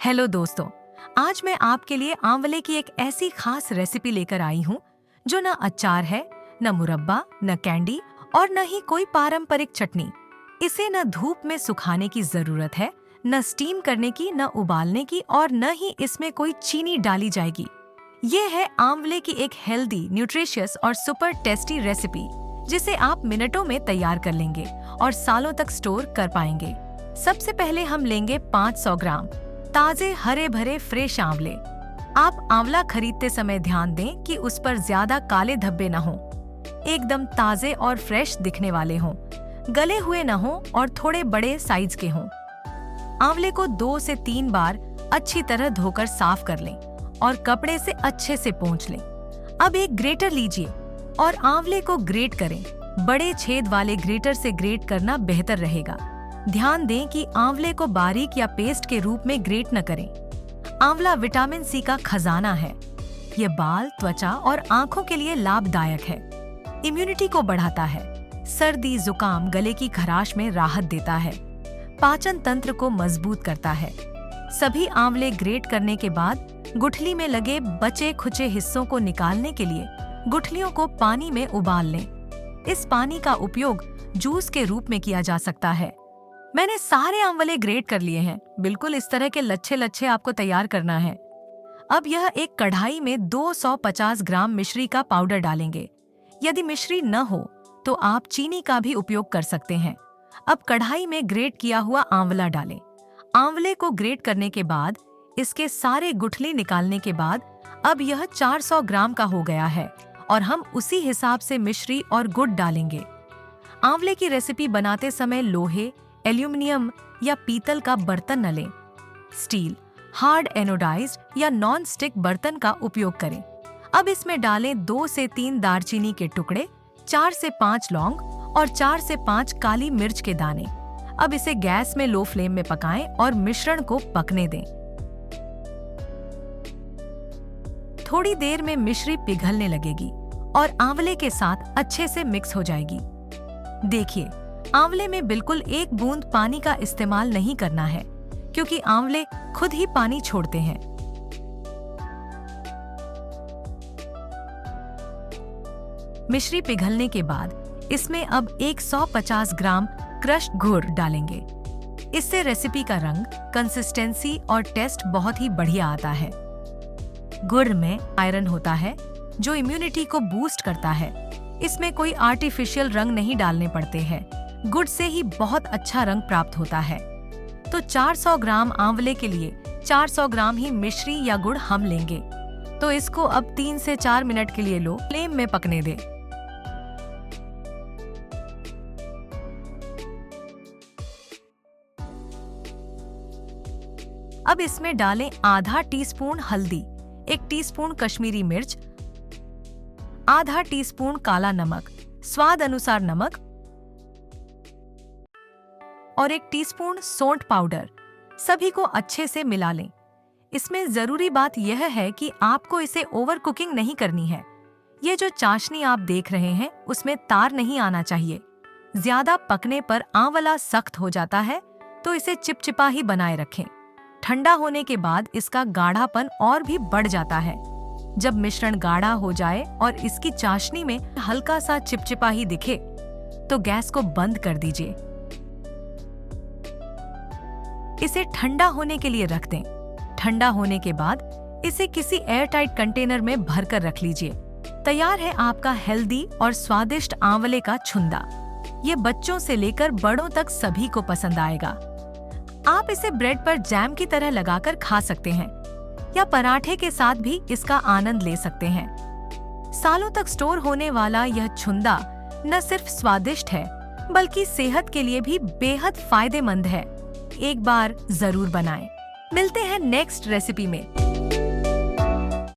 Hello दोस्तों, आज मैं आपके लिए आंवले की एक ऐसी खास रेसिपी लेकर आई हूँ जो न अचार है, न मुरब्बा, न कैंडी और न ही कोई पारंपरिक चटनी। इसे न धूप में सुखाने की जरूरत है, न स्टीम करने की, न उबालने की और न ही इसमें कोई चीनी डाली जाएगी। ये है आंवले की एक हेल्दी, न्यूट्रिशियस और सुपर टेस्टी रेसिपी जिसे आप मिनटों में तैयार कर लेंगे और सालों तक स्टोर कर पाएंगे। सबसे पहले हम लेंगे 500 ग्राम ताजे हरे भरे फ्रेश आंवले। आप आंवला खरीदते समय ध्यान दें कि उस पर ज्यादा काले धब्बे न हों, एकदम ताजे और फ्रेश दिखने वाले हों, गले हुए न हों और थोड़े बड़े साइज के हों। आंवले को 2 से 3 बार अच्छी तरह धोकर साफ कर लें और कपड़े से अच्छे से पोंछ लें। अब एक ग्रेटर लीजिए और आंवले को ग्रेट करें। बड़े छेद वाले ग्रेटर से ग्रेट करना बेहतर रहेगा। ध्यान दें कि आंवले को बारीक या पेस्ट के रूप में ग्रेट न करें। आंवला विटामिन सी का खजाना है। ये बाल, त्वचा और आंखों के लिए लाभदायक है। इम्यूनिटी को बढ़ाता है, सर्दी, जुकाम, गले की खराश में राहत देता है, पाचन तंत्र को मजबूत करता है। सभी आंवले ग्रेट करने के बाद गुठली में लगे बचे खुचे हिस्सों को निकालने के लिए गुठलियों को पानी में उबाल लें। इस पानी का उपयोग जूस के रूप में किया जा सकता है। मैंने सारे आंवले ग्रेट कर लिए हैं। बिल्कुल इस तरह के लच्छे लच्छे आपको तैयार करना है। अब यह एक कढ़ाई में 250 ग्राम मिश्री का पाउडर डालेंगे। यदि मिश्री न हो तो आप चीनी का भी उपयोग कर सकते हैं। अब कढ़ाई में ग्रेट किया हुआ आंवला डालें। आंवले को ग्रेट करने के बाद इसके सारे गुठली निकालने के बाद अब यह 400 ग्राम का हो गया है और हम उसी हिसाब से मिश्री और गुड़ डालेंगे। आंवले की रेसिपी बनाते समय लोहे, एल्यूमिनियम या पीतल का बर्तन न लें। स्टील, हार्ड एनोडाइज्ड या नॉन स्टिक बर्तन का उपयोग करें। अब इसमें डालें 2 से 3 दालचीनी के टुकड़े, 4 से 5 लौंग और 4 से 5 काली मिर्च के दाने। अब इसे गैस में लो फ्लेम में पकाएं और मिश्रण को पकने दें। थोड़ी देर में मिश्री पिघलने लगेगी और आंवले के साथ अच्छे से मिक्स हो जाएगी। देखिए, आंवले में बिल्कुल एक बूंद पानी का इस्तेमाल नहीं करना है क्योंकि आंवले खुद ही पानी छोड़ते हैं। मिश्री पिघलने के बाद इसमें अब 150 ग्राम क्रश्ड गुड़ डालेंगे। इससे रेसिपी का रंग, कंसिस्टेंसी और टेस्ट बहुत ही बढ़िया आता है। गुड़ में आयरन होता है जो इम्यूनिटी को बूस्ट करता है। इसमें कोई आर्टिफिशियल रंग नहीं डालने पड़ते हैं। गुड़ से ही बहुत अच्छा रंग प्राप्त होता है। तो 400 ग्राम आंवले के लिए 400 ग्राम ही मिश्री या गुड़ हम लेंगे। तो इसको अब 3 से 4 मिनट के लिए लो फ्लेम में पकने दें। अब इसमें डालें आधा टीस्पून हल्दी, 1 टीस्पून कश्मीरी मिर्च, आधा टीस्पून काला नमक, स्वाद अनुसार नमक और 1 टीस्पून सौंठ पाउडर। सभी को अच्छे से मिला लें। इसमें जरूरी बात यह है कि आपको इसे ओवर कुकिंग नहीं करनी है। ये जो चाशनी आप देख रहे हैं उसमें तार नहीं आना चाहिए। ज्यादा पकने पर आंवला सख्त हो जाता है, तो इसे चिपचिपा ही बनाए रखें। ठंडा होने के बाद इसका गाढ़ापन और भी बढ़ जाता है। जब मिश्रण गाढ़ा हो जाए और इसकी चाशनी में हल्का सा चिपचिपा ही दिखे तो गैस को बंद कर दीजिए। इसे ठंडा होने के लिए रख दें। ठंडा होने के बाद इसे किसी एयरटाइट कंटेनर में भरकर रख लीजिए। तैयार है आपका हेल्दी और स्वादिष्ट आंवले का छुंदा। ये बच्चों से लेकर बड़ों तक सभी को पसंद आएगा। आप इसे ब्रेड पर जैम की तरह लगाकर खा सकते हैं या पराठे के साथ भी इसका आनंद ले सकते हैं। सालों तक स्टोर होने वाला यह छुंदा न सिर्फ स्वादिष्ट है बल्कि सेहत के लिए भी बेहद फायदेमंद है। एक बार जरूर बनाएं। मिलते हैं नेक्स्ट रेसिपी में।